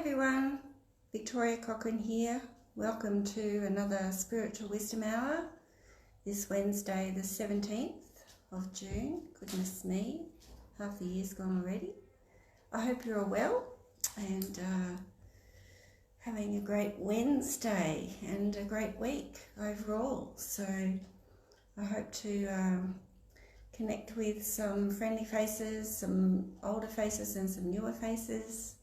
everyone, Victoria Cochrane here. Welcome to another Spiritual Wisdom Hour this Wednesday the 17th of June. Goodness me, half the year's gone already. I hope you're all well and having a great Wednesday and a great week overall. So I hope to connect with some friendly faces, some older faces and some newer faces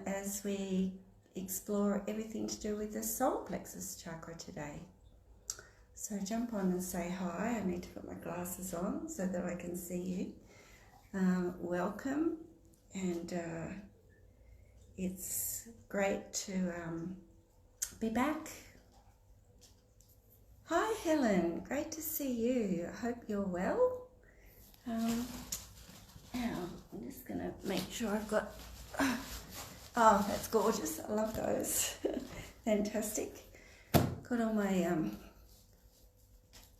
as we explore everything to do with the solar plexus chakra today. So jump on and say hi. I need to put my glasses on so that I can see you. Welcome, and it's great to be back. Hi Helen, great to see you. I hope you're well. Now I'm just going to make sure I've got... Oh, that's gorgeous. I love those. Fantastic. Got all my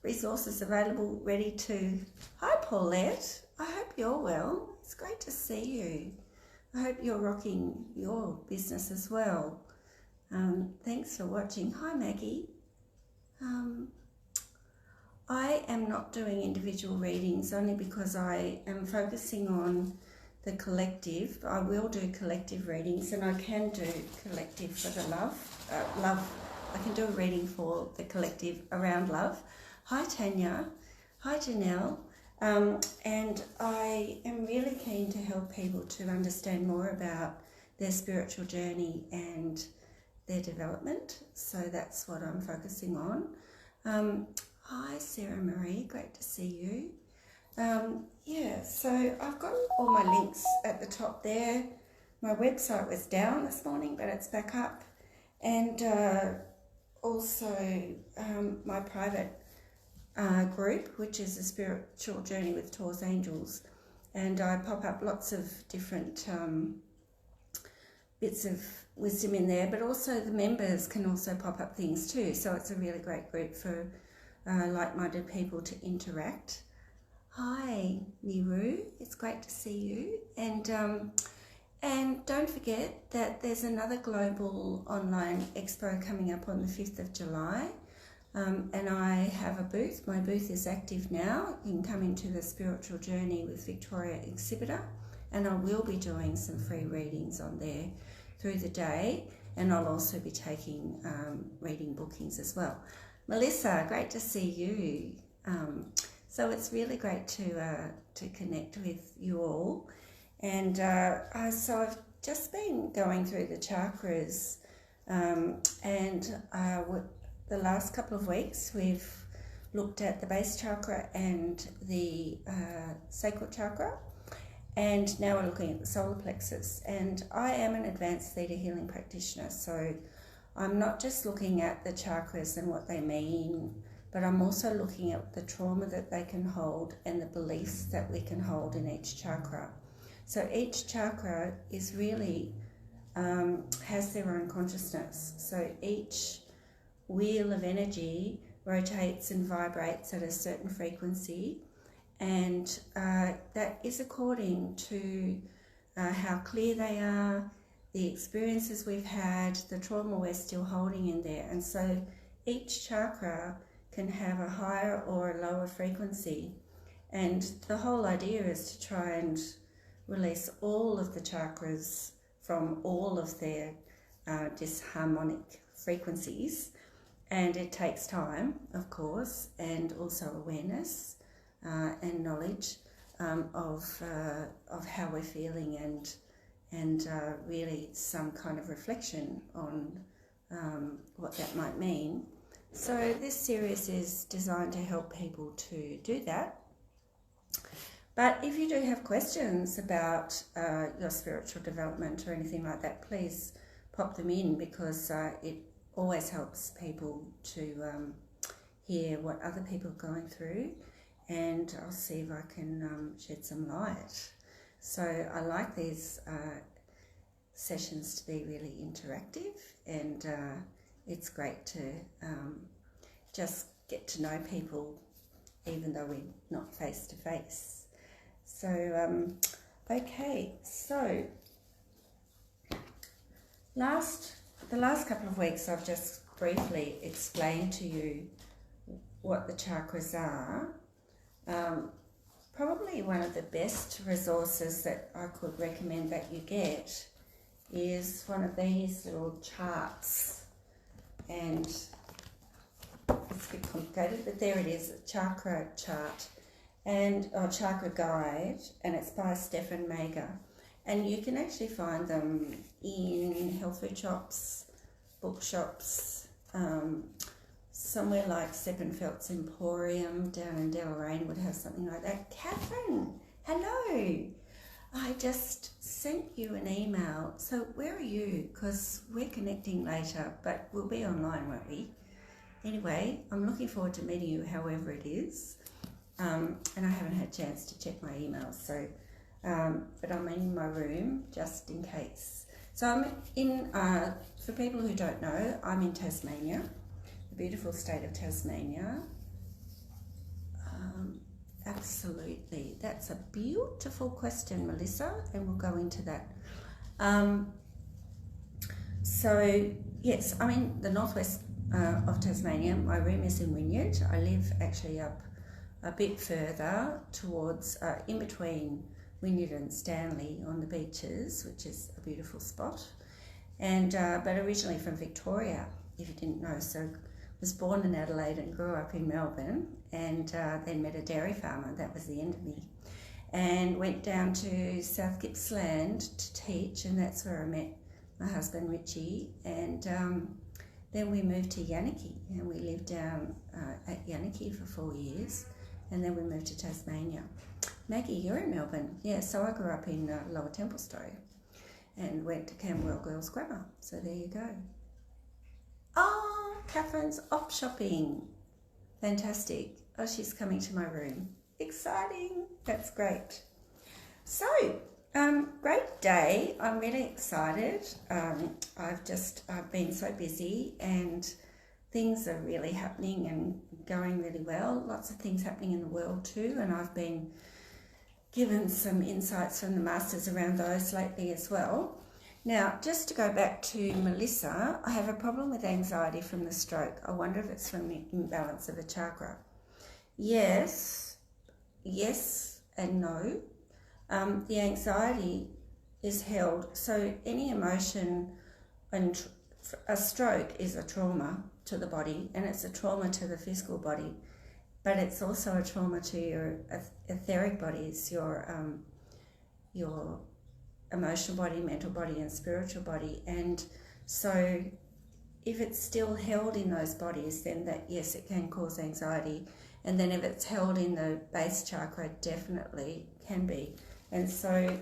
resources available, ready to... Hi, Paulette. I hope you're well. It's great to see you. I hope you're rocking your business as well. Thanks for watching. Hi, Maggie. I am not doing individual readings only because I am focusing on the collective. I will do collective readings, and I can do collective for the love. I can do a reading for the collective around love. Hi Tanya. Hi Janelle. And I am really keen to help people to understand more about their spiritual journey and their development. So that's what I'm focusing on. Hi Sarah Marie, great to see you. Yeah, so I've got all my links at the top there. My website was down this morning, but it's back up. And also my private group, which is a spiritual journey with Taurus Angels. And I pop up lots of different bits of wisdom in there, but also the members can also pop up things too. So it's a really great group for like-minded people to interact. Hi, Niru. It's great to see you. And don't forget that there's another global online expo coming up on the 5th of July. And I have a booth. My booth is active now. You can come into the Spiritual Journey with Victoria exhibitor. And I will be doing some free readings on there through the day. And I'll also be taking reading bookings as well. Melissa, great to see you. So it's really great to connect with you all. And so I've just been going through the chakras, the last couple of weeks we've looked at the base chakra and the sacral chakra, and now we're looking at the solar plexus. And I am an advanced theta healing practitioner, so I'm not just looking at the chakras and what they mean, but I'm also looking at the trauma that they can hold and the beliefs that we can hold in each chakra. So each chakra is really has their own consciousness. So each wheel of energy rotates and vibrates at a certain frequency, and that is according to how clear they are, the experiences we've had, the trauma we're still holding in there. And so each chakra can have a higher or a lower frequency, and the whole idea is to try and release all of the chakras from all of their disharmonic frequencies. And it takes time, of course, and also awareness and knowledge of how we're feeling, and really some kind of reflection on what that might mean. So this series is designed to help people to do that. But if you do have questions about your spiritual development or anything like that, please pop them in, because it always helps people to hear what other people are going through, and I'll see if I can shed some light. So I like these sessions to be really interactive, and it's great to just get to know people even though we're not face to face. So, okay, so The last couple of weeks I've just briefly explained to you what the chakras are. Probably one of the best resources that I could recommend that you get is one of these little charts, and it's a bit complicated, but there it is, a chakra chart and chakra guide, and it's by Stefan Mager, and you can actually find them in health food shops, bookshops, somewhere like Seppenfeld's Emporium down in Deloraine would have something like that. Catherine, hello. I just sent you an email. So where are you? Because we're connecting later, but we'll be online, won't we? Anyway, I'm looking forward to meeting you however it is. And I haven't had a chance to check my emails, so but I'm in my room just in case. So I'm in, for people who don't know, I'm in Tasmania, the beautiful state of Tasmania. Absolutely, that's a beautiful question, Melissa, and we'll go into that. So yes, I'm in the northwest of Tasmania. My room is in Wynyard. I live actually up a bit further towards, in between Wynyard and Stanley on the beaches, which is a beautiful spot. And but originally from Victoria, if you didn't know, so was born in Adelaide and grew up in Melbourne, and then met a dairy farmer. That was the end of me. And went down to South Gippsland to teach, and that's where I met my husband Richie. And then we moved to Yanaki, and we lived down at Yanaki for 4 years, and then we moved to Tasmania. Maggie, you're in Melbourne. Yeah, so I grew up in Lower Templestowe and went to Camberwell Girls Grammar. So there you go. Oh, Catherine's off shopping. Fantastic. Oh, she's coming to my room. Exciting. That's great. So, great day. I'm really excited. I've been so busy, and things are really happening and going really well. Lots of things happening in the world too, and I've been given some insights from the masters around those lately as well. Now, just to go back to Melissa, I have a problem with anxiety from the stroke. I wonder if it's from the imbalance of a chakra. Yes and no. The anxiety is held, so any emotion, and a stroke is a trauma to the body, and it's a trauma to the physical body, but it's also a trauma to your etheric bodies, your emotional body, mental body, and spiritual body. And so if it's still held in those bodies, then that, yes, it can cause anxiety. And then if it's held in the base chakra, definitely can be. And so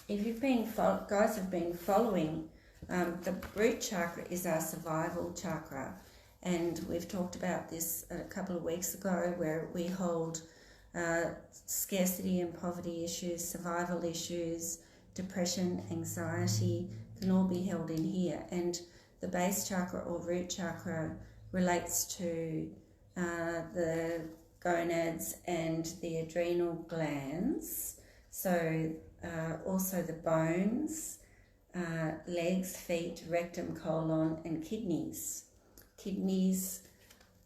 if you've been, guys have been following, the root chakra is our survival chakra. And we've talked about this a couple of weeks ago, where we hold scarcity and poverty issues, survival issues, depression, anxiety, can all be held in here. And the base chakra or root chakra relates to the gonads and the adrenal glands. So also the bones, legs, feet, rectum, colon, and kidneys. Kidneys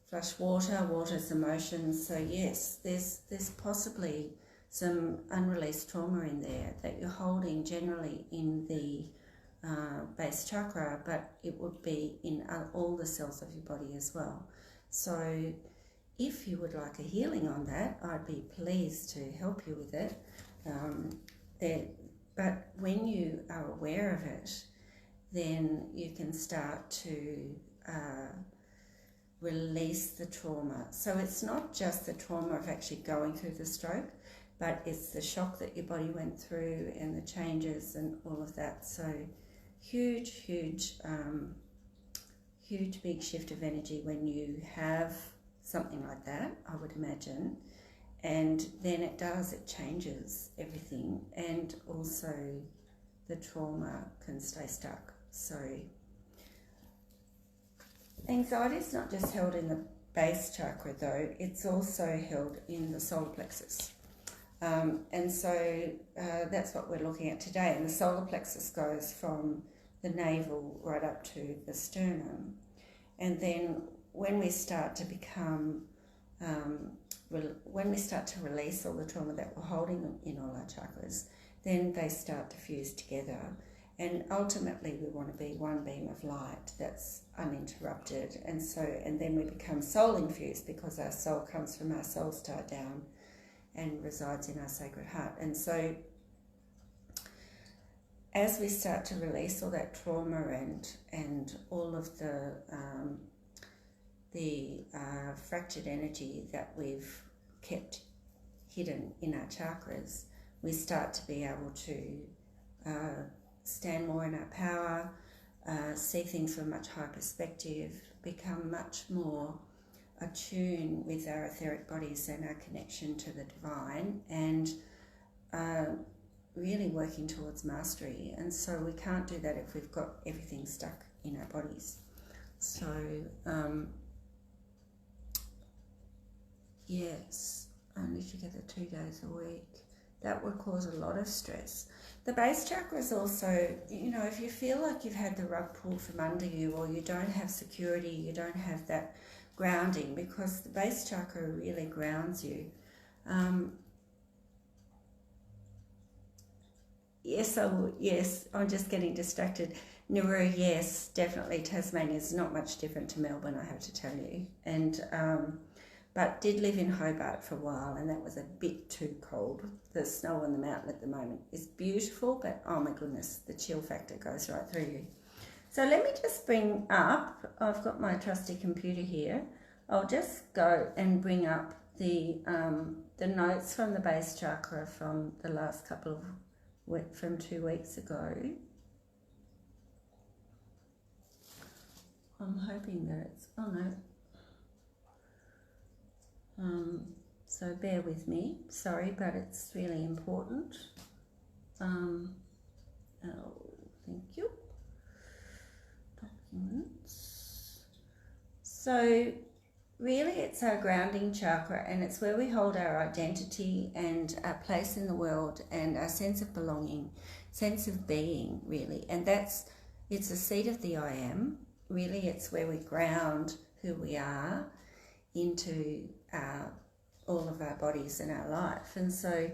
flush water, water's emotions. So yes, there's possibly some unreleased trauma in there that you're holding generally in the base chakra, but it would be in all the cells of your body as well. So if you would like a healing on that, I'd be pleased to help you with it. But when you are aware of it, then you can start to release the trauma. So it's not just the trauma of actually going through the stroke, but it's the shock that your body went through and the changes and all of that. So huge big shift of energy when you have something like that, I would imagine. And then it changes everything, and also the trauma can stay stuck. So anxiety is not just held in the base chakra though, it's also held in the solar plexus. And so that's what we're looking at today. And the solar plexus goes from the navel right up to the sternum. And then when we start to become, when we start to release all the trauma that we're holding in all our chakras, then they start to fuse together. And ultimately we want to be one beam of light that's uninterrupted. And then we become soul infused, because our soul comes from our soul star down and resides in our sacred heart. And so as we start to release all that trauma and all of the fractured energy that we've kept hidden in our chakras, we start to be able to stand more in our power, see things from a much higher perspective, become much more attuned with our etheric bodies and our connection to the divine, and really working towards mastery. And so we can't do that if we've got everything stuck in our bodies. So yes, only together 2 days a week. That would cause a lot of stress. The base chakra is also, you know, if you feel like you've had the rug pulled from under you, or you don't have security, you don't have that grounding, because the base chakra really grounds you. Yes, I'm just getting distracted. Nauru, yes, definitely. Tasmania is not much different to Melbourne, I have to tell you. And but did live in Hobart for a while, and that was a bit too cold. The snow on the mountain at the moment is beautiful, but oh my goodness, the chill factor goes right through you. So let me just bring up, I've got my trusty computer here. I'll just go and bring up the notes from the base chakra from the last couple of from 2 weeks ago. I'm hoping that it's, oh no. So bear with me, sorry, but it's really important. Oh, thank you. Documents. So really it's our grounding chakra, and it's where we hold our identity and our place in the world and our sense of belonging, sense of being, really. And it's the seat of the I am. Really, it's where we ground who we are into all of our bodies and our life. And so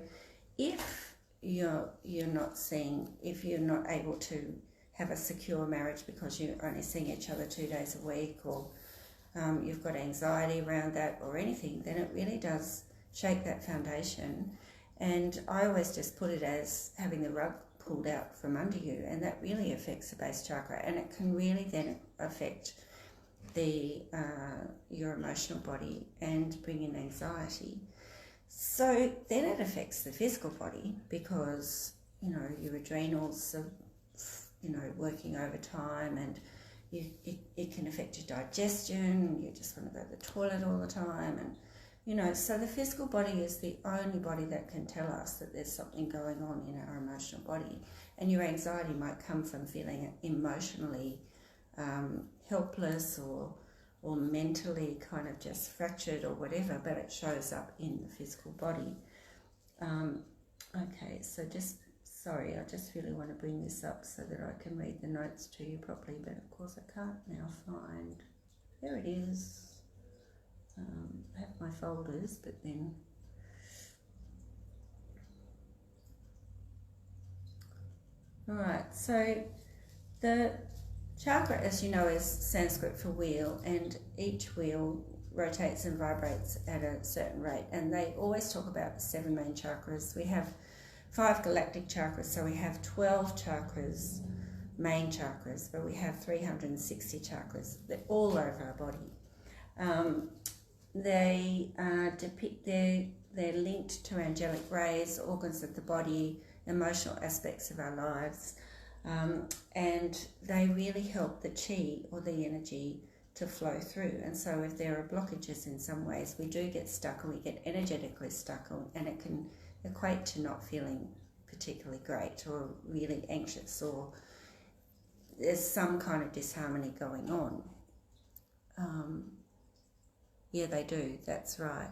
if you're not able to have a secure marriage because you're only seeing each other 2 days a week, or you've got anxiety around that or anything, then it really does shake that foundation. And I always just put it as having the rug pulled out from under you, and that really affects the base chakra, and it can really then affect your emotional body and bring in anxiety. So then it affects the physical body, because your adrenals are working overtime, and it can affect your digestion. You just want to go to the toilet all the time, and so the physical body is the only body that can tell us that there's something going on in our emotional body. And your anxiety might come from feeling emotionally helpless or mentally kind of just fractured or whatever, but it shows up in the physical body. Okay, so sorry, I just really want to bring this up so that I can read the notes to you properly, but of course I can't now find, there it is. I have my folders, but then alright, so the chakra, as you know, is Sanskrit for wheel, and each wheel rotates and vibrates at a certain rate, and they always talk about the 7 main chakras. We have 5 galactic chakras, so we have 12 chakras, main chakras, but we have 360 chakras. They're all over our body. They're linked to angelic rays, organs of the body, emotional aspects of our lives, and they really help the chi, or the energy, to flow through. And so if there are blockages in some ways, we do get stuck, and we get energetically stuck, and it can equate to not feeling particularly great, or really anxious, or there's some kind of disharmony going on. Yeah, they do, that's right.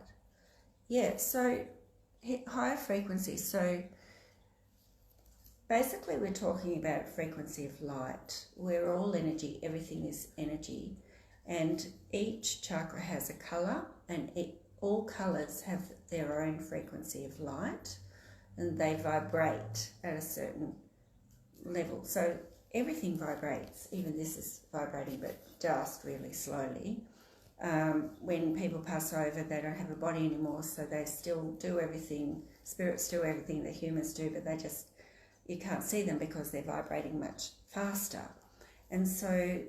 Yeah, so higher frequencies. So basically we're talking about frequency of light. We're all energy, everything is energy, and each chakra has a colour, and all colours have their own frequency of light, and they vibrate at a certain level. So everything vibrates, even this is vibrating, but just really slowly. When people pass over, they don't have a body anymore, so they still do everything, spirits do everything that humans do, but you can't see them because they're vibrating much faster. And so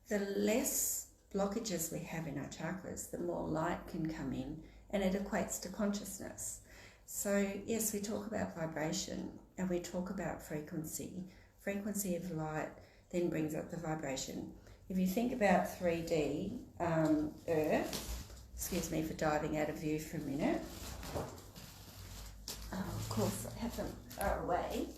the less blockages we have in our chakras, the more light can come in, and it equates to consciousness. So yes, we talk about vibration and we talk about frequency. Frequency of light then brings up the vibration. If you think about 3D Earth, excuse me for diving out of view for a minute. Of course, I have them far away.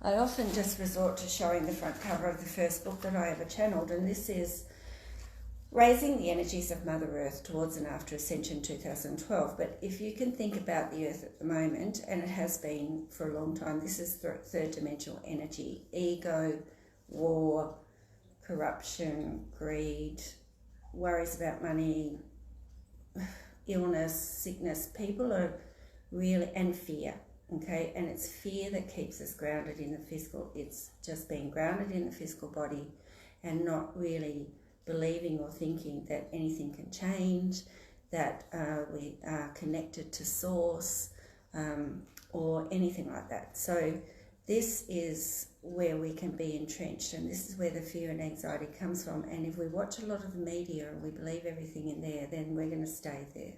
I often just resort to showing the front cover of the first book that I ever channeled, and this is Raising the Energies of Mother Earth Towards and After Ascension 2012. But if you can think about the Earth at the moment, and it has been for a long time, this is third dimensional energy: ego, war, corruption, greed, worries about money, illness, sickness. People are really, and fear. Okay, and it's fear that keeps us grounded in the physical. It's just being grounded in the physical body and not really believing or thinking that anything can change, that we are connected to source, or anything like that. So this is where we can be entrenched, and this is where the fear and anxiety comes from. And if we watch a lot of the media and we believe everything in there, then we're going to stay there.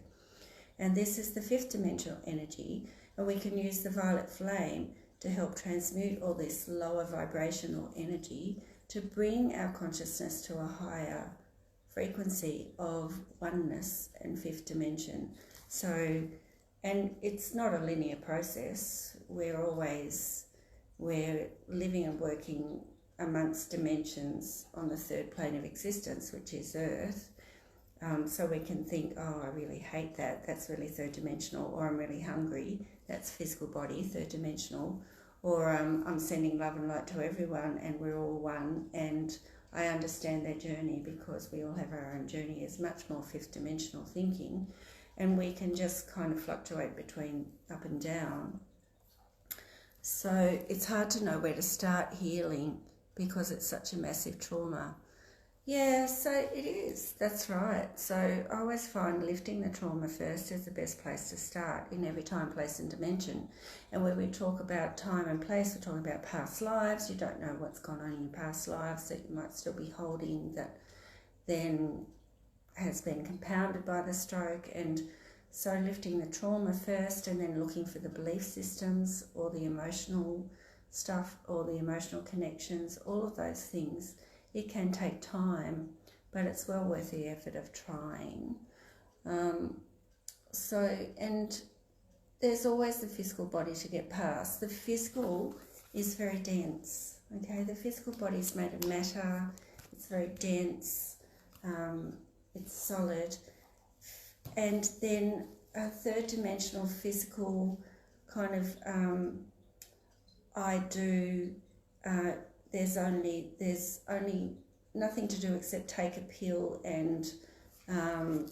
And this is the fifth dimensional energy, and we can use the violet flame to help transmute all this lower vibrational energy to bring our consciousness to a higher frequency of oneness and fifth dimension. So, and it's not a linear process. We're living and working amongst dimensions on the third plane of existence, which is Earth. So we can think, oh, I really hate that, that's really third dimensional, or I'm really hungry, that's physical body, third dimensional, or I'm sending love and light to everyone and we're all one, and I understand their journey because we all have our own journey, is much more fifth dimensional thinking, and we can just kind of fluctuate between up and down. So it's hard to know where to start healing because it's such a massive trauma. Yeah, so it is, that's right. So I always find lifting the trauma first is the best place to start in every time, place and dimension. And when we talk about time and place, we're talking about past lives. You don't know what's gone on in your past lives that you might still be holding, that then has been compounded by the stroke. And so lifting the trauma first, and then looking for the belief systems or the emotional stuff or the emotional connections, all of those things. It can take time, but it's well worth the effort of trying. And there's always the physical body to get past. The physical is very dense, okay? The physical body is made of matter, it's very dense, it's solid. And then a third dimensional physical kind of there's only nothing to do except take a pill, and I'm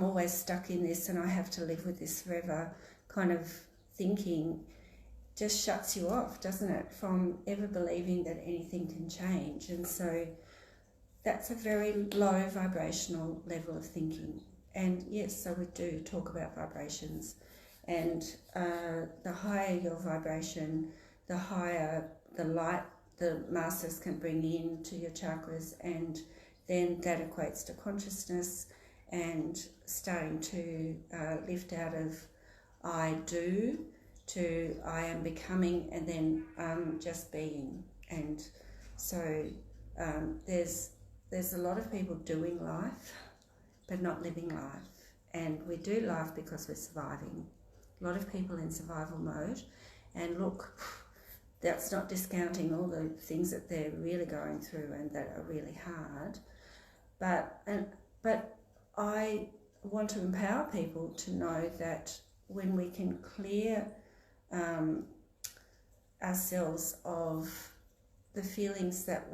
always stuck in this and I have to live with this forever kind of thinking just shuts you off, doesn't it, from ever believing that anything can change. And so that's a very low vibrational level of thinking. And yes, so we do talk about vibrations, and the higher your vibration, the higher the light the masters can bring in to your chakras, and then that equates to consciousness and starting to lift out of I do to I am becoming, and then just being. And so there's a lot of people doing life but not living life, and we do life because we're surviving. A lot of people in survival mode, and look, that's not discounting all the things that they're really going through and that are really hard. But I want to empower people to know that when we can clear ourselves of the feelings that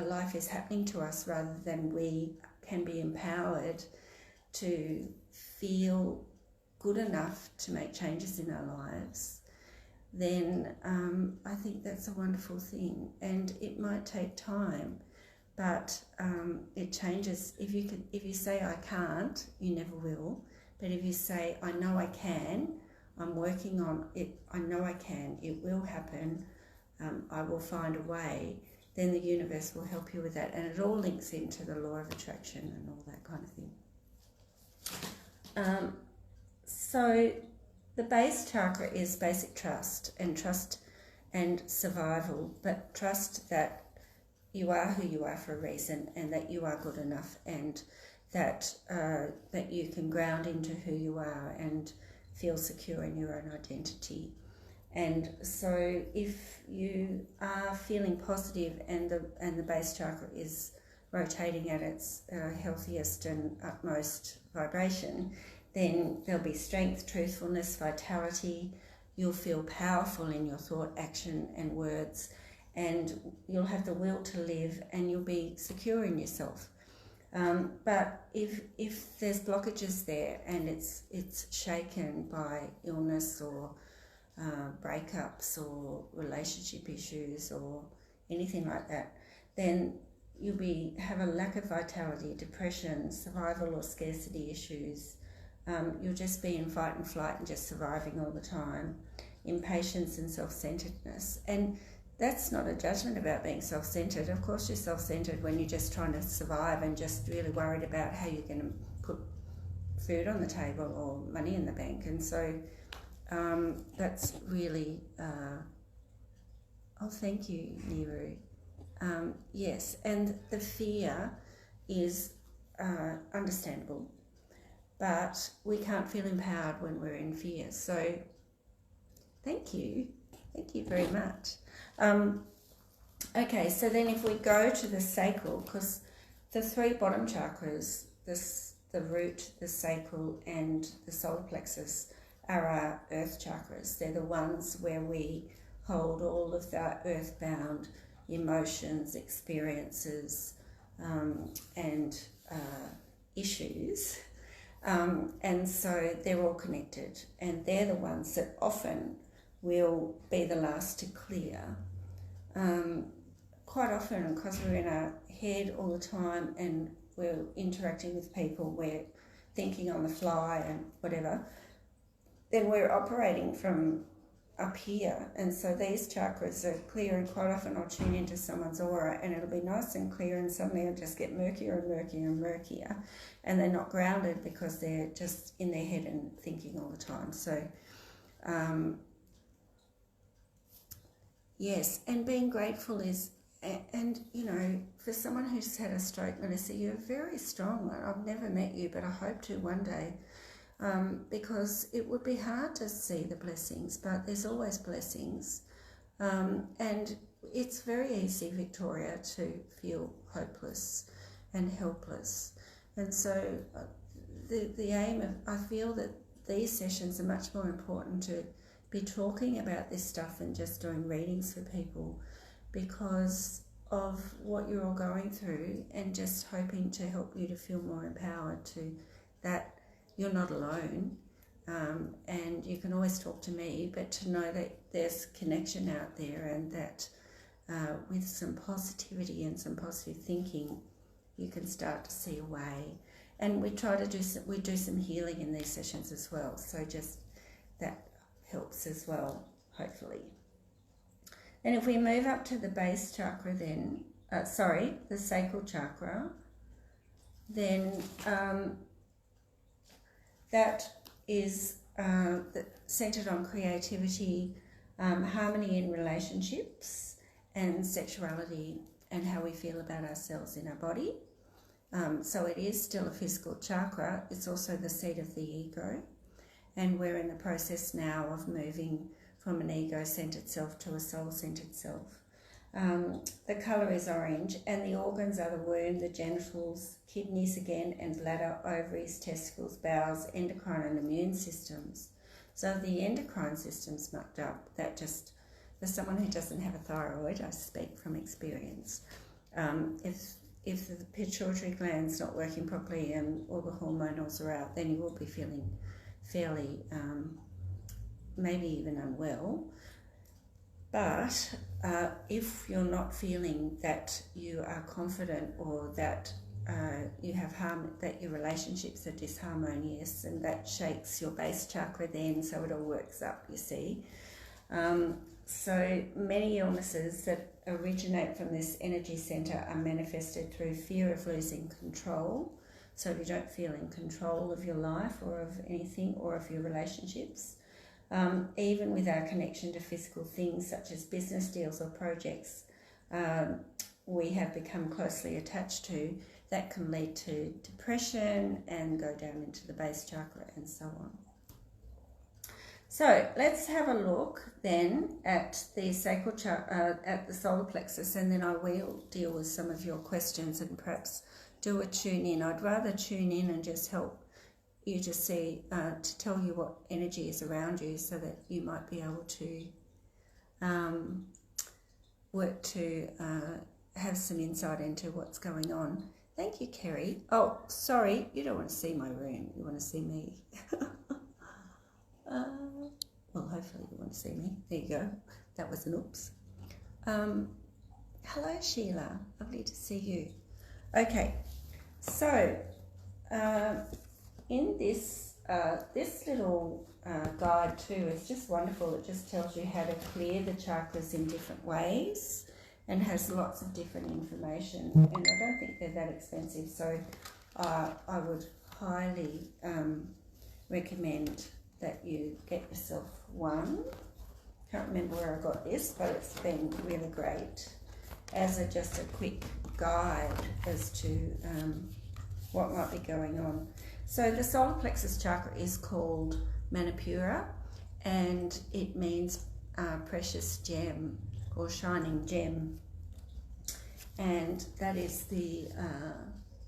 life is happening to us, rather than we can be empowered to feel good enough to make changes in our lives, then I think that's a wonderful thing. And it might take time, but it changes. If you say I can't, you never will. But if you say I know I can, I'm working on it, I know I can, it will happen, I will find a way, then the universe will help you with that. And it all links into the law of attraction and all that kind of thing. So the base chakra is basic trust and survival, but trust that you are who you are for a reason, and that you are good enough, and that you can ground into who you are and feel secure in your own identity. And so if you are feeling positive and the base chakra is rotating at its healthiest and utmost vibration, then there'll be strength, truthfulness, vitality. You'll feel powerful in your thought, action and words, and you'll have the will to live, and you'll be secure in yourself. But if there's blockages there, and it's shaken by illness or breakups or relationship issues or anything like that, then you'll have a lack of vitality, depression, survival or scarcity issues. You'll just be in fight and flight and just surviving all the time. Impatience and self-centeredness. And that's not a judgment about being self-centered. Of course you're self-centered when you're just trying to survive and just really worried about how you're going to put food on the table or money in the bank. And so that's really... oh, thank you, Niru. Yes, and the fear is understandable, but we can't feel empowered when we're in fear. So thank you very much. Okay, so then if we go to the sacral, because the three bottom chakras, the root, the sacral and the solar plexus, are our earth chakras. They're the ones where we hold all of the earthbound emotions, experiences and issues. And so they're all connected, and they're the ones that often will be the last to clear. Quite often, because we're in our head all the time and we're interacting with people, we're thinking on the fly and whatever, then we're operating from up here, and so these chakras are clear, and quite often I'll tune into someone's aura and it'll be nice and clear, and suddenly it'll just get murkier and murkier and murkier, and they're not grounded because they're just in their head and thinking all the time. So yes, and being grateful is, and you know, for someone who's had a stroke, Melissa, you're very strong. I've never met you, but I hope to one day. Because it would be hard to see the blessings, but there's always blessings. And it's very easy, Victoria, to feel hopeless and helpless. And so the aim of, I feel that these sessions are much more important to be talking about this stuff than just doing readings for people, because of what you're all going through, and just hoping to help you to feel more empowered to that. You're not alone, and you can always talk to me, but to know that there's connection out there, and that with some positivity and some positive thinking, you can start to see a way. And we try to do some healing in these sessions as well, so just that helps as well, hopefully. And if we move up to the base chakra, then the sacral chakra, then that is centered on creativity, harmony in relationships, and sexuality, and how we feel about ourselves in our body. So it is still a physical chakra. It's also the seat of the ego, and we're in the process now of moving from an ego-centered self to a soul-centered self. The colour is orange, and the organs are the womb, the genitals, kidneys again, and bladder, ovaries, testicles, bowels, endocrine and immune systems. So if the endocrine system's mucked up, that just, for someone who doesn't have a thyroid, I speak from experience, if the pituitary gland's not working properly and all the hormonals are out, then you will be feeling fairly, maybe even unwell. But if you're not feeling that you are confident, or that you have that your relationships are disharmonious, and that shakes your base chakra then, so it all works up, you see. So many illnesses that originate from this energy centre are manifested through fear of losing control. So if you don't feel in control of your life or of anything or of your relationships, even with our connection to physical things such as business deals or projects we have become closely attached to, that can lead to depression and go down into the base chakra and so on. So let's have a look then at the sacral chakra, at the solar plexus, and then I will deal with some of your questions and perhaps do a tune in. I'd rather tune in and just help you to see, to tell you what energy is around you, so that you might be able to work to have some insight into what's going on. Thank you, Kerry. Oh, sorry, you don't want to see my room, you want to see me. Well, hopefully you want to see me. There you go. That was an oops. Hello, Sheila. Lovely to see you. Okay, so in this this little guide too is just wonderful. It just tells you how to clear the chakras in different ways and has lots of different information. And I don't think they're that expensive, so I would highly recommend that you get yourself one. Can't remember where I got this, but it's been really great as just a quick guide as to what might be going on. So the solar plexus chakra is called Manipura, and it means precious gem or shining gem, and that is the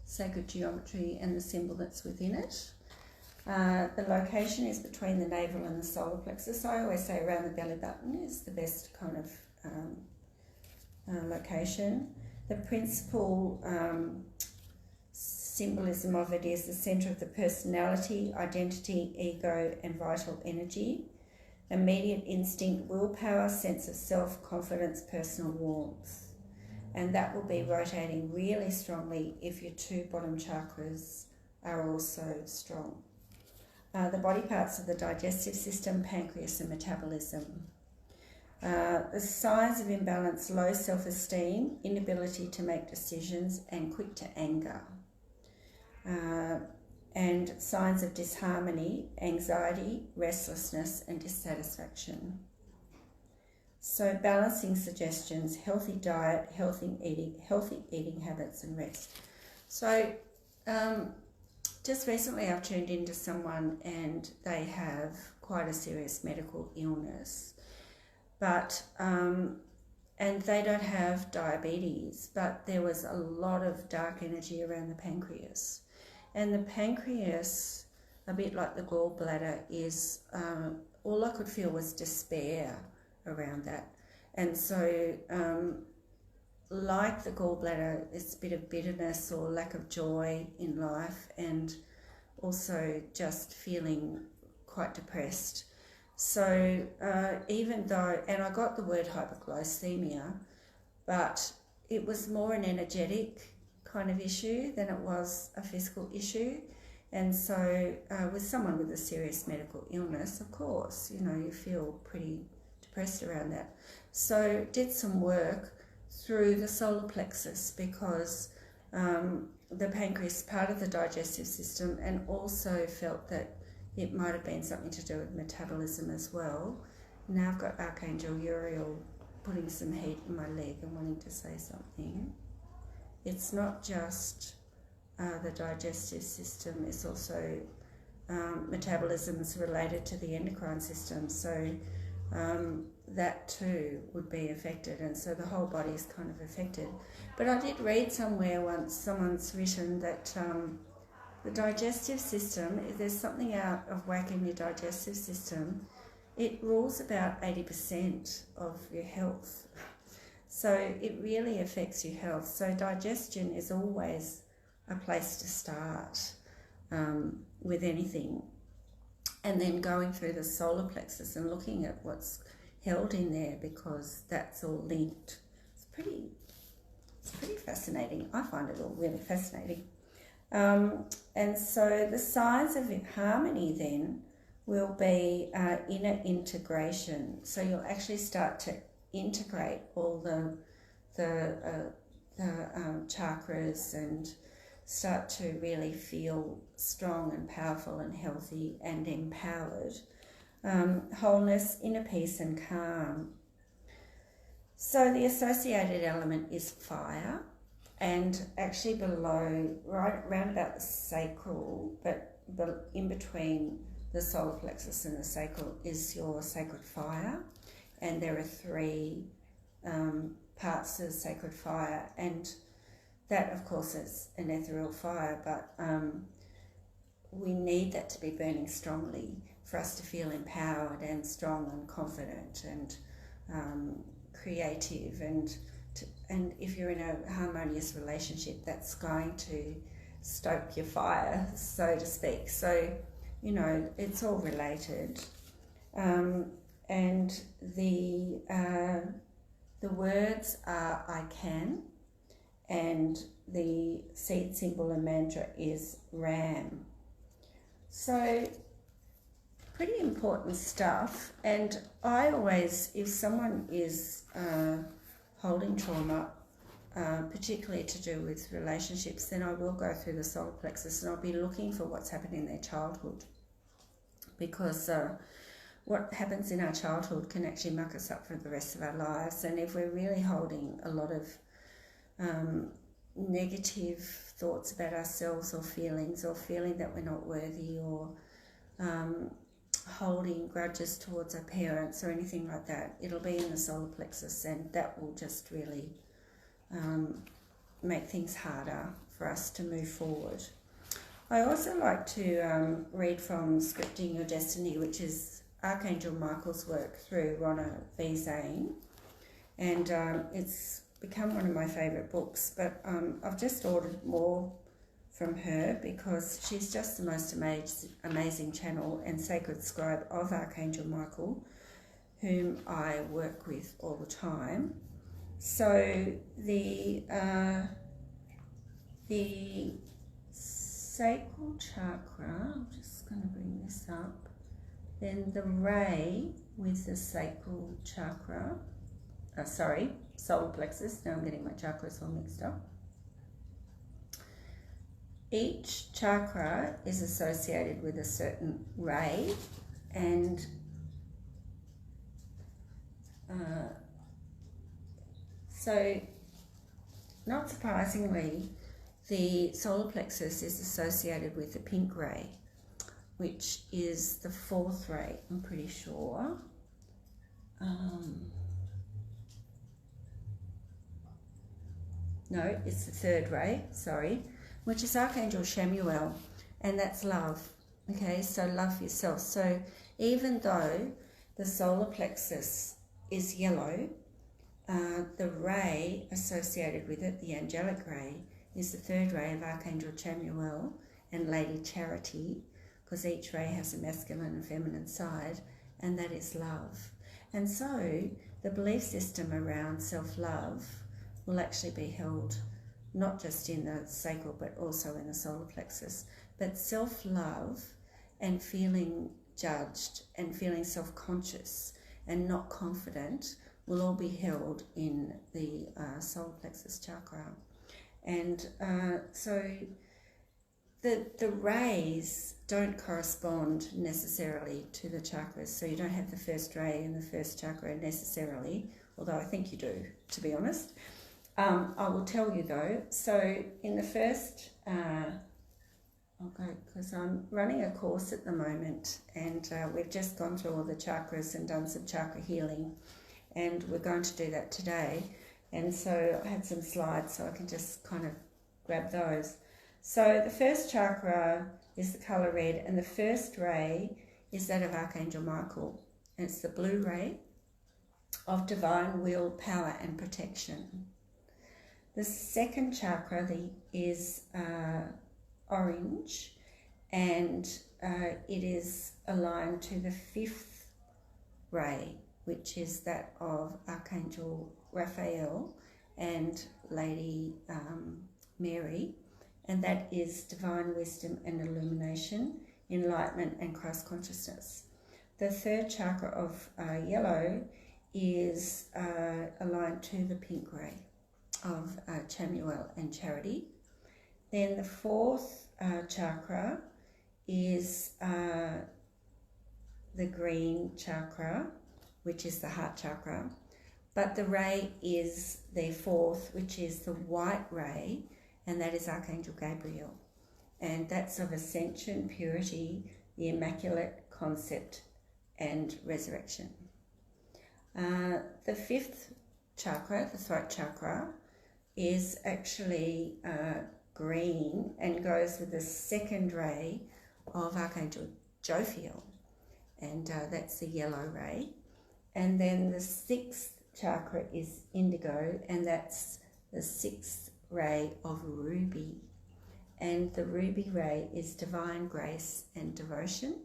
sacred geometry and the symbol that's within it. The location is between the navel and the solar plexus. I always say around the belly button is the best kind of location. The principal symbolism of it is the centre of the personality, identity, ego and vital energy, immediate instinct, willpower, sense of self, confidence, personal warmth. And that will be rotating really strongly if your two bottom chakras are also strong. The body parts of the digestive system, pancreas and metabolism. The signs of imbalance: low self-esteem, inability to make decisions and quick to anger. And signs of disharmony, anxiety, restlessness and dissatisfaction. So balancing suggestions: healthy diet, healthy eating habits and rest. So just recently I've tuned into someone and they have quite a serious medical illness, but and they don't have diabetes, but there was a lot of dark energy around the pancreas. And the pancreas, a bit like the gallbladder, is all I could feel was despair around that. And so like the gallbladder, it's a bit of bitterness or lack of joy in life, and also just feeling quite depressed. So even though, and I got the word hypoglycemia, but it was more an energetic kind of issue than it was a physical issue. And so with someone with a serious medical illness, of course, you know, you feel pretty depressed around that. So did some work through the solar plexus, because the pancreas is part of the digestive system, and also felt that it might have been something to do with metabolism as well. Now I've got Archangel Uriel putting some heat in my leg and wanting to say something. It's not just the digestive system, it's also metabolism is related to the endocrine system. So that too would be affected, and so the whole body is kind of affected. But I did read somewhere once, someone's written that the digestive system, if there's something out of whack in your digestive system, it rules about 80% of your health. So it really affects your health. So digestion is always a place to start with anything. And then going through the solar plexus and looking at what's held in there, because that's all linked. It's pretty fascinating. I find it all really fascinating. And so the signs of harmony then will be inner integration. So you'll actually start to integrate all the chakras and start to really feel strong and powerful and healthy and empowered. Wholeness, inner peace and calm. So the associated element is fire, and actually below, right around about the sacral, but in between the solar plexus and the sacral is your sacred fire, and there are 3 parts of the sacred fire, and that of course is an ethereal fire, but we need that to be burning strongly for us to feel empowered and strong and confident and creative, and if you're in a harmonious relationship, that's going to stoke your fire, so to speak. So, you know, it's all related. And the words are I can, and the seed symbol and mantra is Ram. So pretty important stuff. And I always, if someone is holding trauma, particularly to do with relationships, then I will go through the solar plexus and I'll be looking for what's happened in their childhood, because what happens in our childhood can actually muck us up for the rest of our lives. And if we're really holding a lot of negative thoughts about ourselves, or feeling that we're not worthy, or holding grudges towards our parents or anything like that, it'll be in the solar plexus, and that will just really make things harder for us to move forward. I also like to read from Scripting Your Destiny, which is Archangel Michael's work through Ronna V. Zane, and it's become one of my favourite books, but I've just ordered more from her because she's just the most amazing channel and sacred scribe of Archangel Michael, whom I work with all the time. So the sacral chakra, I'm just going to bring this up, then the ray with the sacral chakra, solar plexus, now I'm getting my chakras all mixed up. Each chakra is associated with a certain ray, and so not surprisingly, the solar plexus is associated with the pink ray, which is the 4th ray, I'm pretty sure. No, it's the 3rd ray, sorry, which is Archangel Chamuel, and that's love. Okay, so love yourself. So even though the solar plexus is yellow, the ray associated with it, the angelic ray, is the 3rd ray of Archangel Chamuel and Lady Charity, because each ray has a masculine and feminine side, and that is love. And so the belief system around self-love will actually be held not just in the sacral but also in the solar plexus. But self-love and feeling judged and feeling self-conscious and not confident will all be held in the solar plexus chakra. And so the rays don't correspond necessarily to the chakras, so you don't have the 1st ray in the 1st chakra necessarily, although I think you do, to be honest. I will tell you though, so in the 1st Okay, because I'm running a course at the moment, and we've just gone through all the chakras and done some chakra healing, and we're going to do that today. And so I had some slides, so I can just kind of grab those. So the first chakra is the colour red, and the first ray is that of Archangel Michael, and it's the blue ray of divine will, power and protection. The second chakra is orange, and it is aligned to the fifth ray, which is that of Archangel Raphael and Lady Mary, and that is divine wisdom and illumination, enlightenment and Christ consciousness. The third chakra of yellow is aligned to the pink ray of Chamuel and Charity. Then the fourth chakra is the green chakra, which is the heart chakra, but the ray is the fourth, which is the white ray, and that is Archangel Gabriel, and that's of ascension, purity, the Immaculate Concept and resurrection. The fifth chakra, the throat chakra, is actually green and goes with the second ray of Archangel Jophiel, and that's the yellow ray. And then the sixth chakra is indigo, and that's the sixth ray of ruby, and the ruby ray is divine grace and devotion.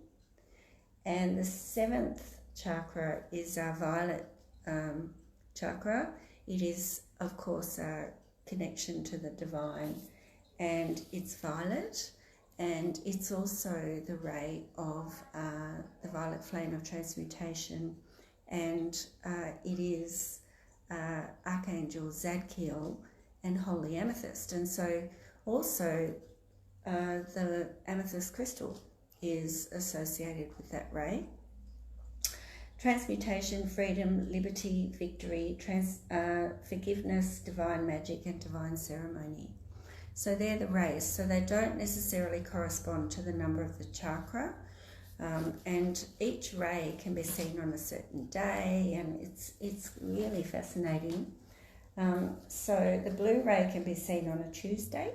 And the seventh chakra is our violet chakra. It is, of course, a connection to the divine, and it's violet, and it's also the ray of the violet flame of transmutation, and it is Archangel Zadkiel and Holy Amethyst. And so also the amethyst crystal is associated with that ray. Transmutation, freedom, liberty, victory, forgiveness, divine magic and divine ceremony. So they're the rays. So they don't necessarily correspond to the number of the chakra, and each ray can be seen on a certain day, and it's really fascinating. So the blue ray can be seen on a Tuesday.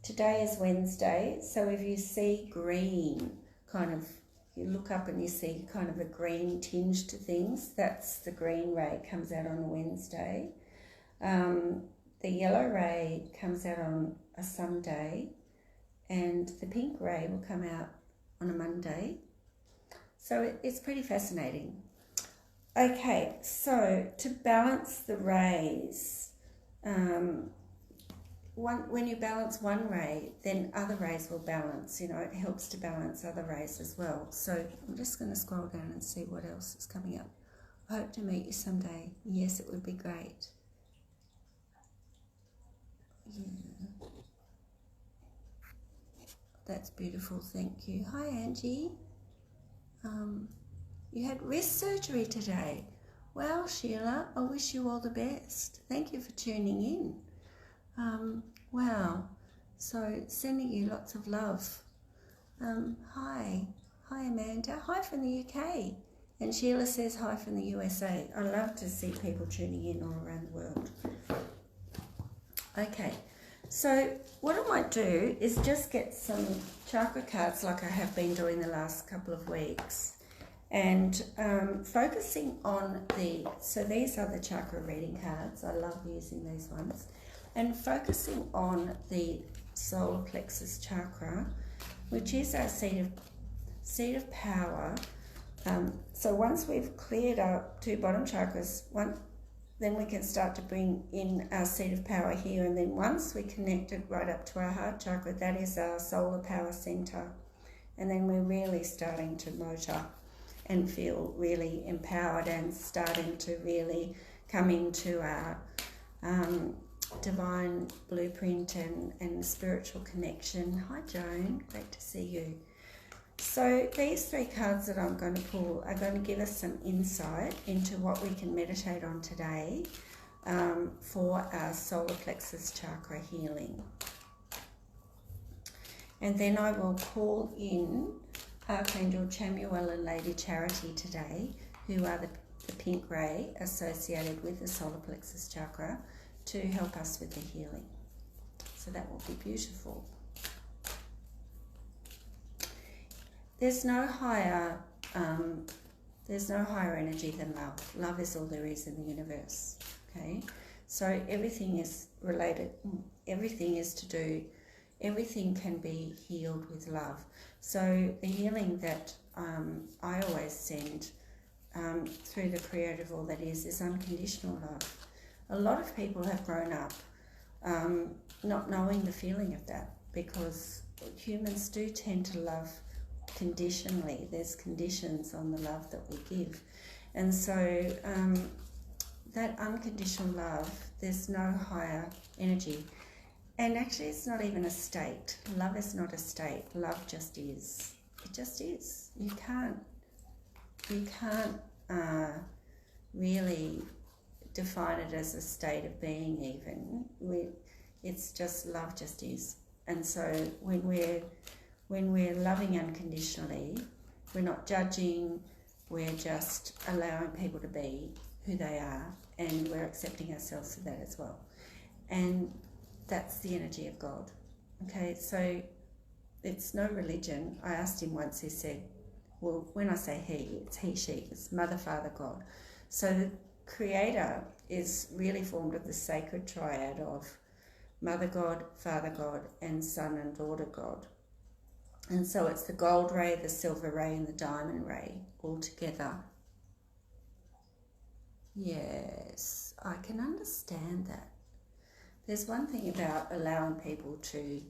Today is Wednesday, so if you see green, kind of, you look up and you see kind of a green tinge to things, that's the green ray, comes out on a Wednesday. The yellow ray comes out on a Sunday, and the pink ray will come out on a Monday. So it's pretty fascinating. Okay, so to balance the rays, when you balance one ray, then other rays will balance. You know, it helps to balance other rays as well. So I'm just going to scroll down and see what else is coming up. I hope to meet you someday. Yes, it would be great. Yeah. That's beautiful, thank you. Hi, Angie. You had wrist surgery today. Well, Sheila, I wish you all the best. Thank you for tuning in. Wow, so sending you lots of love. Hi Amanda, hi from the UK, and Sheila says hi from the USA. I love to see people tuning in all around the world. Okay, so what I might do is just get some chakra cards like I have been doing the last couple of weeks, and focusing on so these are the chakra reading cards. I love using these ones. And focusing on the solar plexus chakra, which is our seat of power. So once we've cleared our two bottom chakras, then we can start to bring in our seat of power here. And then once we connect it right up to our heart chakra, that is our solar power center. And then we're really starting to motor and feel really empowered and starting to really come into our divine blueprint and spiritual connection. Hi Joan, great to see you. So these three cards that I'm going to pull are going to give us some insight into what we can meditate on today for our solar plexus chakra healing. And then I will call in Archangel Chamuel and Lady Charity today, who are the pink ray associated with the solar plexus chakra, to help us with the healing. So that will be beautiful. There's no higher energy than love. Love is all there is in the universe. Okay, so everything is related. Everything can be healed with love. So the healing that I always send through the Creator of all that is unconditional love. A lot of people have grown up not knowing the feeling of that, because humans do tend to love conditionally. There's conditions on the love that we give, and so that unconditional love, there's no higher energy. And actually, it's not even a state. Love is not a state. Love just is. It just is. You can't really define it as a state of being even. It's just, love just is. And so when we're loving unconditionally, we're not judging, we're just allowing people to be who they are, and we're accepting ourselves for that as well. And that's the energy of God. Okay, so it's no religion. I asked him once, he said, well, when I say he, it's he, she, it's Mother, Father, God. So the Creator is really formed of the sacred triad of Mother God, Father God, and Son and Daughter God. And so it's the gold ray, the silver ray, and the diamond ray all together. Yes, I can understand that. There's one thing about allowing people to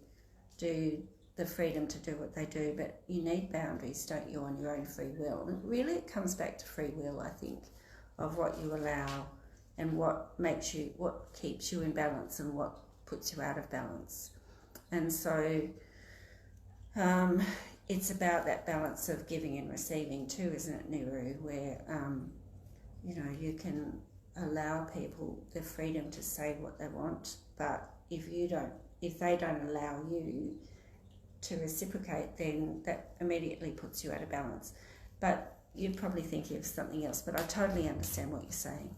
do the freedom to do what they do, but you need boundaries, don't you, on your own free will. And really it comes back to free will, I think, of what you allow and what keeps you in balance and what puts you out of balance. And so it's about that balance of giving and receiving too, isn't it, Niru, where you can allow people the freedom to say what they want, but if they don't allow you to reciprocate, then that immediately puts you out of balance. But you're probably thinking of something else, but I totally understand what you're saying.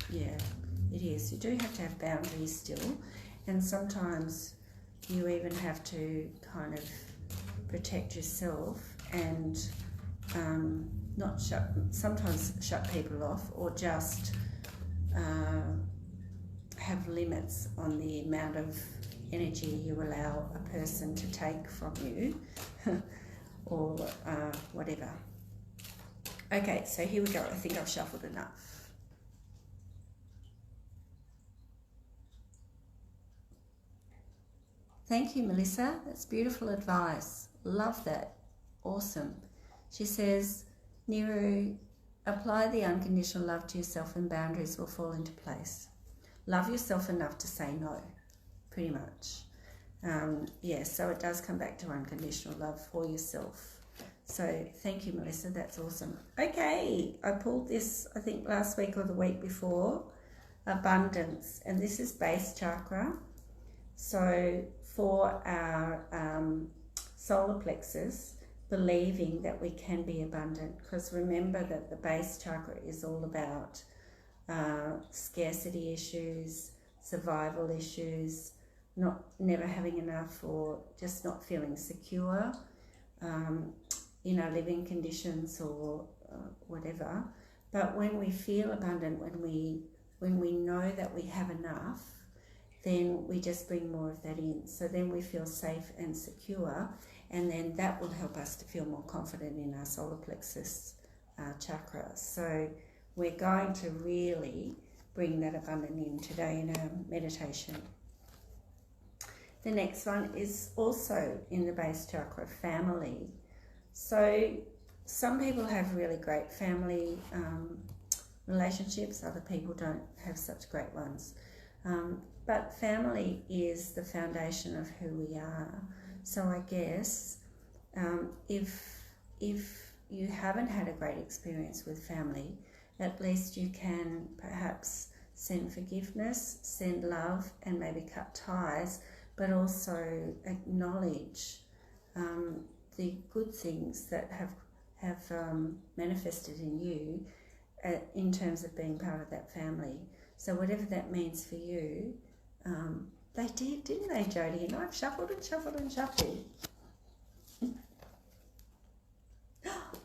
Yeah, it is. You do have to have boundaries still, and sometimes you even have to kind of protect yourself and not shut people off, or just have limits on the amount of energy you allow a person to take from you or whatever. Okay, so here we go. I think I've shuffled enough. Thank you, Melissa. That's beautiful advice. Love that. Awesome. She says, Niru, apply the unconditional love to yourself and boundaries will fall into place. Love yourself enough to say no, pretty much. So it does come back to unconditional love for yourself. So thank you, Melissa. That's awesome. Okay, I pulled this, I think, last week or the week before, abundance. And this is base chakra. So for our solar plexus, believing that we can be abundant, because remember that the base chakra is all about scarcity issues, survival issues, never having enough, or just not feeling secure, living conditions or whatever. But when we feel abundant, when we know that we have enough, then we just bring more of that in. So then we feel safe and secure, and then that will help us to feel more confident in our solar plexus chakra. So we're going to really bring that abundance in today in our meditation. The next one is also in the base chakra, family. So some people have really great family relationships, other people don't have such great ones. But family is the foundation of who we are. So I guess if you haven't had a great experience with family, at least you can perhaps send forgiveness, send love, and maybe cut ties, but also acknowledge the good things that have manifested in you in terms of being part of that family. So whatever that means for you, they did, didn't they, Jodie? And I've shuffled and shuffled and shuffled.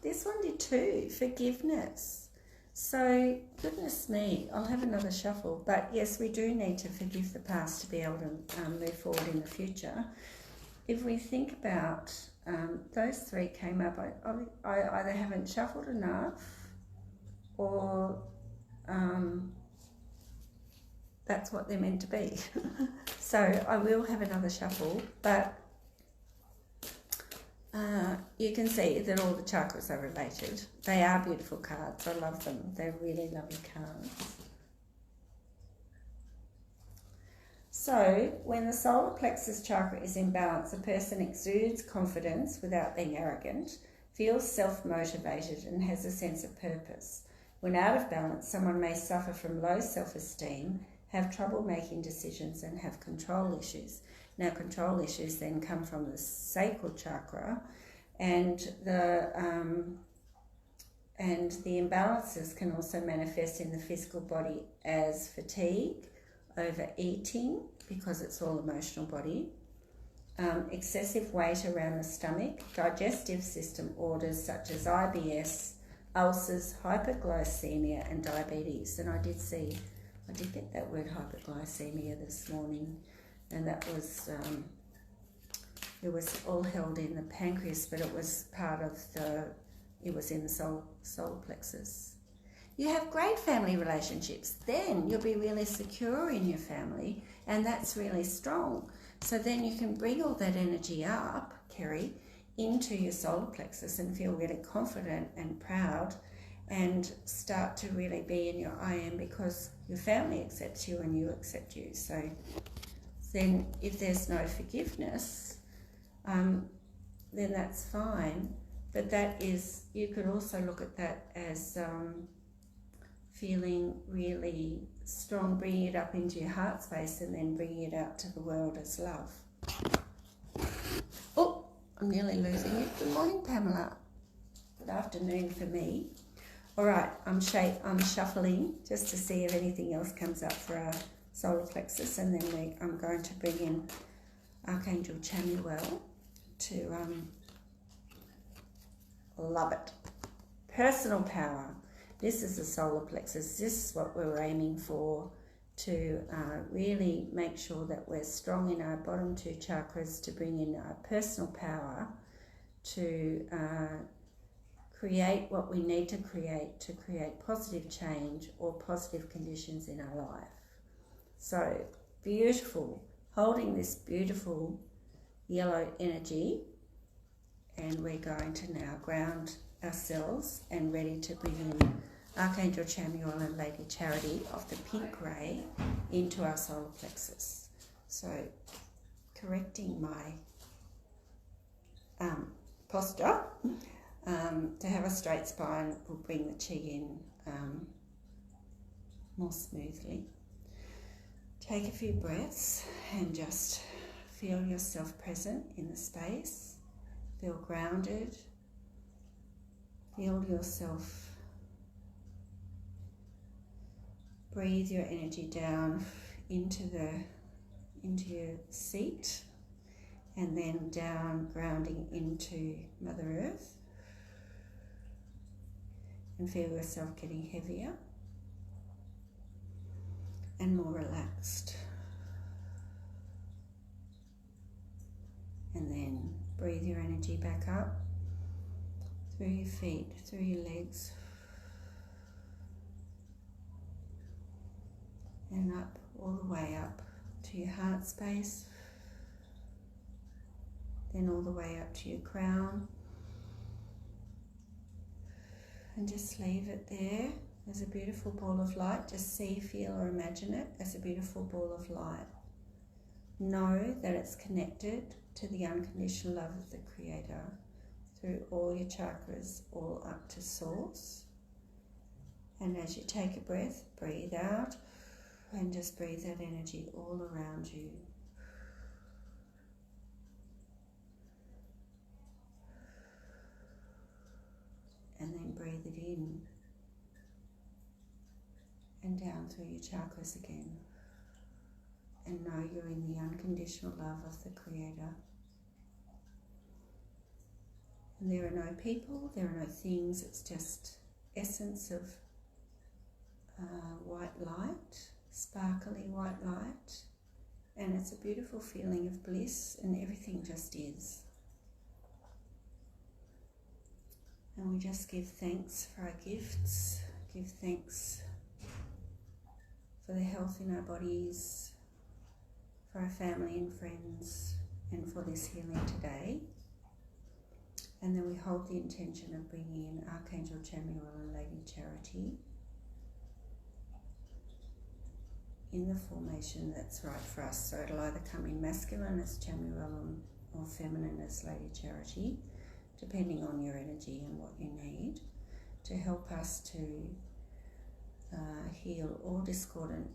This one did too, forgiveness. So, goodness me, I'll have another shuffle. But yes, we do need to forgive the past to be able to move forward in the future. If we think about those three came up, I either haven't shuffled enough or that's what they're meant to be. So I will have another shuffle, but you can see that all the chakras are related. They are beautiful cards. I love them. They're really lovely cards. So when the solar plexus chakra is in balance, a person exudes confidence without being arrogant, feels self-motivated and has a sense of purpose. When out of balance, someone may suffer from low self-esteem, have trouble making decisions and have control issues. Now, control issues then come from the sacral chakra, and the imbalances can also manifest in the physical body as fatigue, overeating, because it's all emotional body, excessive weight around the stomach, digestive system orders such as IBS, ulcers, hyperglycemia and diabetes. And I did get that word hyperglycemia this morning, and that was, it was all held in the pancreas, but it was part of it was in the solar plexus. You have great family relationships, then you'll be really secure in your family, and that's really strong. So then you can bring all that energy up, Kerry, into your solar plexus and feel really confident and proud and start to really be in your I am, because your family accepts you and you accept you. So then if there's no forgiveness, then that's fine. But that is, you could also look at that as feeling really strong, bringing it up into your heart space and then bringing it out to the world as love. Oh, I'm nearly losing it. Good morning, Pamela. Good afternoon for me. All right, I'm shuffling just to see if anything else comes up for our solar plexus, and then I'm going to bring in Archangel Chamuel to love it. Personal power. This is the solar plexus. This is what we're aiming for, to really make sure that we're strong in our bottom two chakras, to bring in our personal power, to create what we need to create positive change or positive conditions in our life. So beautiful, holding this beautiful yellow energy, and we're going to now ground ourselves and ready to bring in Archangel Chamuel and Lady Charity of the pink grey into our solar plexus. So correcting my posture, to have a straight spine will bring the chi in more smoothly. Take a few breaths and just feel yourself present in the space. Feel grounded. Feel yourself. Breathe your energy down into your seat, and then down, grounding into Mother Earth. And feel yourself getting heavier and more relaxed. And then breathe your energy back up through your feet, through your legs, and up, all the way up to your heart space, then all the way up to your crown. And just leave it there as a beautiful ball of light. Just see, feel or imagine it as a beautiful ball of light. Know that it's connected to the unconditional love of the Creator through all your chakras, all up to Source. And as you take a breath, breathe out and just breathe that energy all around you. and then breathe it in and down through your chakras again. And know you're in the unconditional love of the Creator. And there are no people, there are no things, it's just essence of white light, sparkly white light. And it's a beautiful feeling of bliss, and everything just is. And we just give thanks for our gifts, give thanks for the health in our bodies, for our family and friends, and for this healing today. And then we hold the intention of bringing in Archangel Chamuel and Lady Charity in the formation that's right for us. So it'll either come in masculine as Chamuel or feminine as Lady Charity, depending on your energy and what you need, to help us to heal all discordant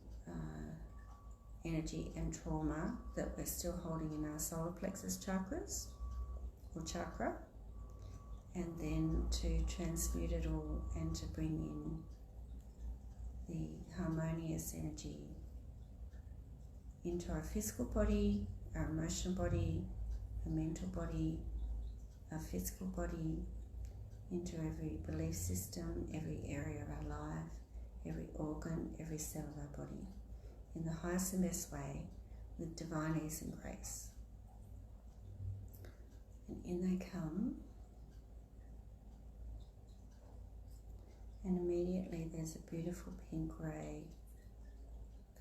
energy and trauma that we're still holding in our solar plexus chakras or chakra, and then to transmute it all and to bring in the harmonious energy into our physical body, our emotional body, our mental body, our physical body, into every belief system, every area of our life, every organ, every cell of our body, in the highest and best way, with divine ease and grace. And in they come, and immediately there's a beautiful pink ray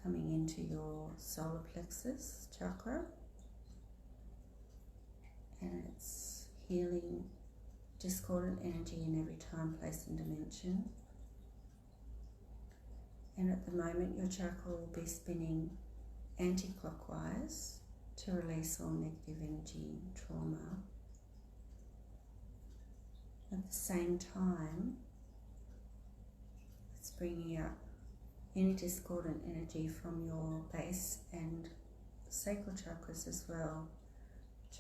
coming into your solar plexus chakra, and it's healing discordant energy in every time, place and dimension. And at the moment your chakra will be spinning anti-clockwise to release all negative energy and trauma. At the same time, it's bringing up any discordant energy from your base and sacral chakras as well,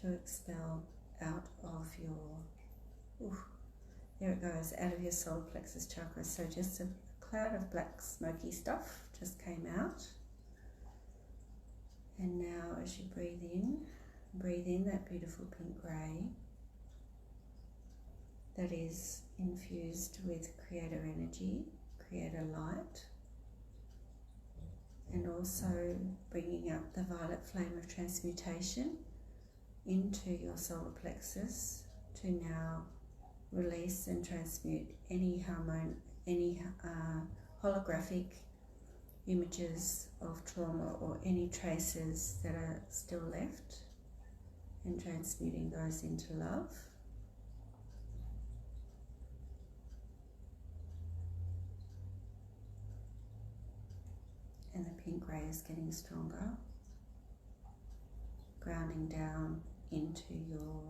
to expel out of your, there it goes, out of your solar plexus chakra. So just a cloud of black smoky stuff just came out. And now as you breathe in that beautiful pink ray that is infused with creator energy, creator light, and also bringing up the violet flame of transmutation into your solar plexus to now release and transmute any holographic images of trauma or any traces that are still left, and transmuting those into love. And the pink ray is getting stronger, grounding down into your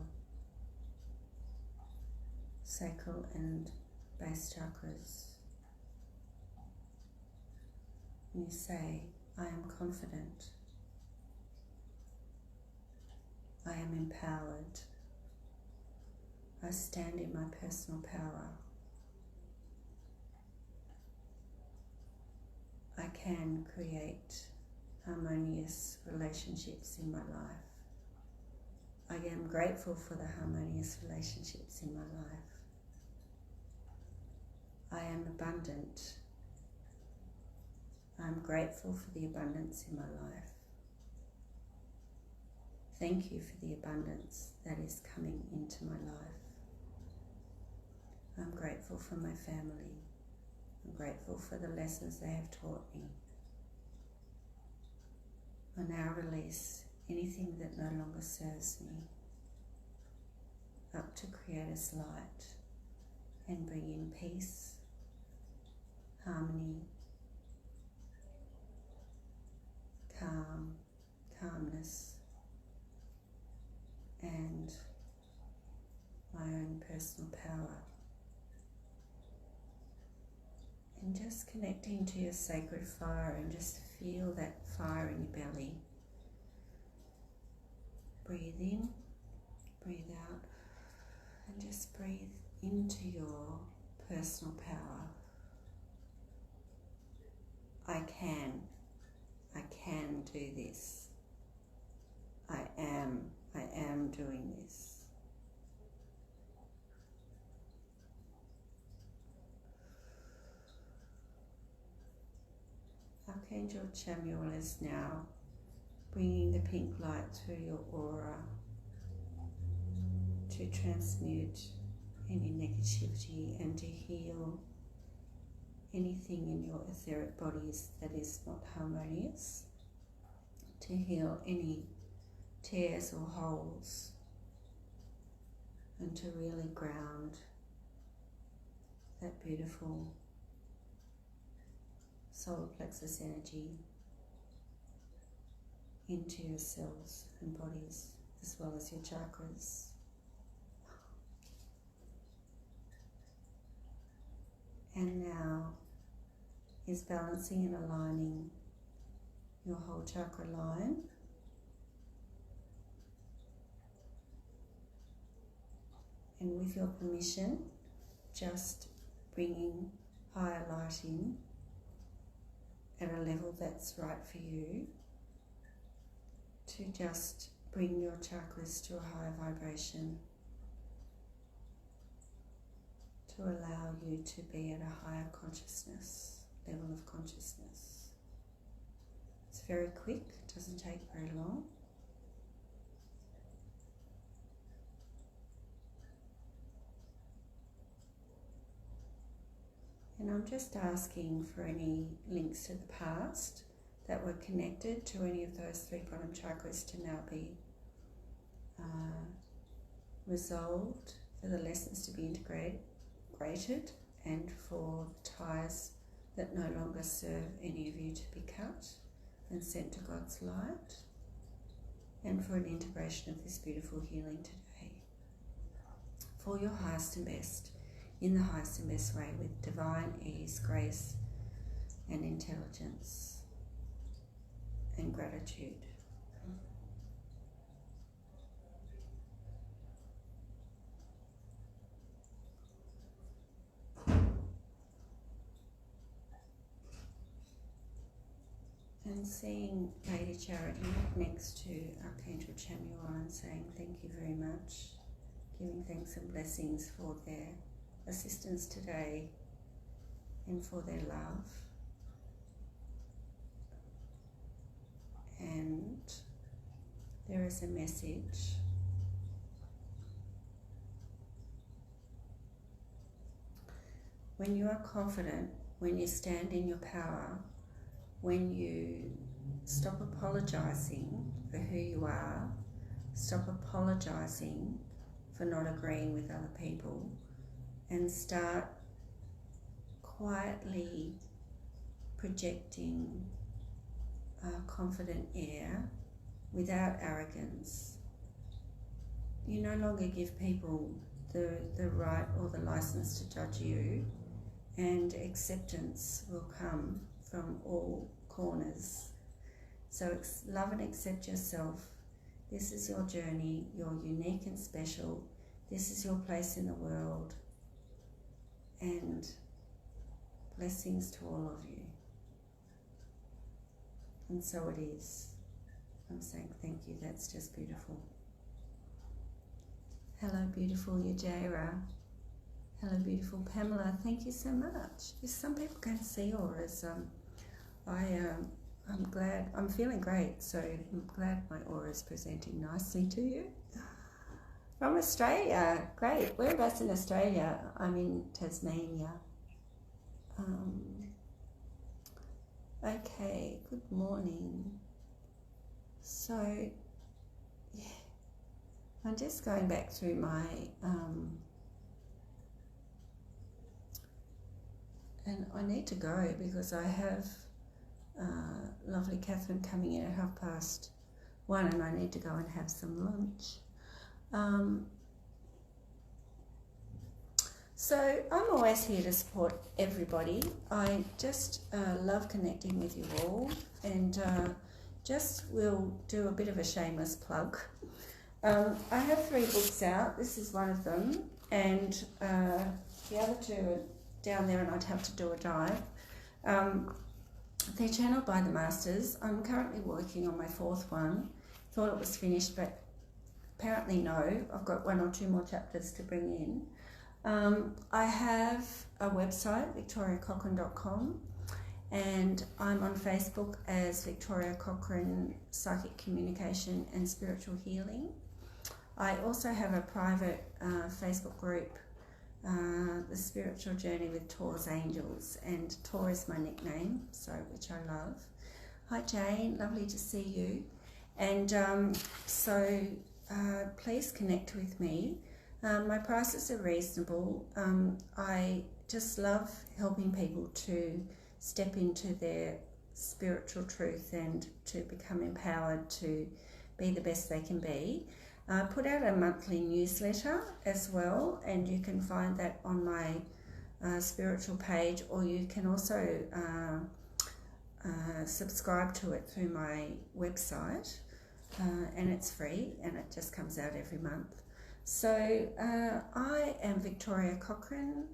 sacral and base chakras. And you say, I am confident, I am empowered, I stand in my personal power, I can create harmonious relationships in my life. I am grateful for the harmonious relationships in my life. I am abundant. I am grateful for the abundance in my life. Thank you for the abundance that is coming into my life. I'm grateful for my family. I'm grateful for the lessons they have taught me. I now release anything that no longer serves me up to Creator's light and bring in peace, harmony, calmness, and my own personal power. And just connecting to your sacred fire, and just feel that fire in your belly. Breathe in, breathe out, and just breathe into your personal power. I can do this. I am doing this. Archangel Chamuel is now bringing the pink light through your aura to transmute any negativity and to heal anything in your etheric bodies that is not harmonious, to heal any tears or holes, and to really ground that beautiful solar plexus energy into your cells and bodies, as well as your chakras. And now is balancing and aligning your whole chakra line. And with your permission, just bringing higher light in at a level that's right for you, to just bring your chakras to a higher vibration, to allow you to be at a higher consciousness, level of consciousness. It's very quick, it doesn't take very long. And I'm just asking for any links to the past that were connected to any of those three bottom chakras to now be resolved, for the lessons to be integrated, and for the ties that no longer serve any of you to be cut and sent to God's light, and for an integration of this beautiful healing today, for your highest and best, in the highest and best way, with divine ease, grace and intelligence and gratitude. And seeing Lady Charity next to Archangel Chamuel and saying thank you very much, giving thanks and blessings for their assistance today and for their love. And there is a message. When you are confident, when you stand in your power, when you stop apologising for who you are, stop apologising for not agreeing with other people, and start quietly projecting confident air without arrogance. You no longer give people the right or the license to judge you, and acceptance will come from all corners. So love and accept yourself. This is your journey. You're unique and special. This is your place in the world. And blessings to all of you. And so it is. I'm saying thank you. That's just beautiful. Hello, beautiful Yajaira. Hello, beautiful Pamela. Thank you so much. Yes, some people can see auras. I'm glad. I'm feeling great, so I'm glad my aura is presenting nicely to you. From Australia. Great. Whereabouts in Australia? I'm in Tasmania. Okay, good morning. So, yeah, I'm just going back through my, and I need to go because I have lovely Catherine coming in at 1:30, and I need to go and have some lunch. So I'm always here to support everybody. I just love connecting with you all, and just will do a bit of a shameless plug. I have 3 books out. This is one of them, and the other 2 are down there and I'd have to do a dive. They're channeled by the Masters. I'm currently working on my 4th one. Thought it was finished, but apparently no. I've got 1 or 2 more chapters to bring in. I have a website, victoriacochrane.com, and I'm on Facebook as Victoria Cochrane Psychic Communication and Spiritual Healing. I also have a private Facebook group, The Spiritual Journey with Tor's Angels, and Tor is my nickname, so which I love. Hi Jane, lovely to see you. And please connect with me. My prices are reasonable. I just love helping people to step into their spiritual truth and to become empowered to be the best they can be. I put out a monthly newsletter as well, and you can find that on my spiritual page, or you can also subscribe to it through my website, and it's free and it just comes out every month. So I am Victoria Cochrane.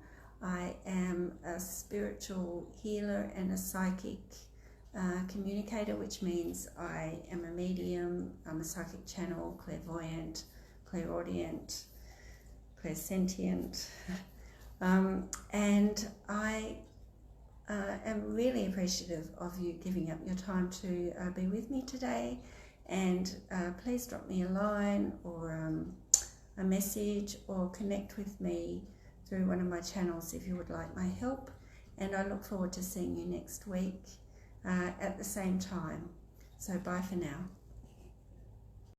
I am a spiritual healer and a psychic communicator, which means I am a medium, I'm a psychic channel, clairvoyant, clairaudient, clairsentient, and I am really appreciative of you giving up your time to be with me today. And please drop me a line or a message, or connect with me through one of my channels if you would like my help. And I look forward to seeing you next week at the same time. So bye for now.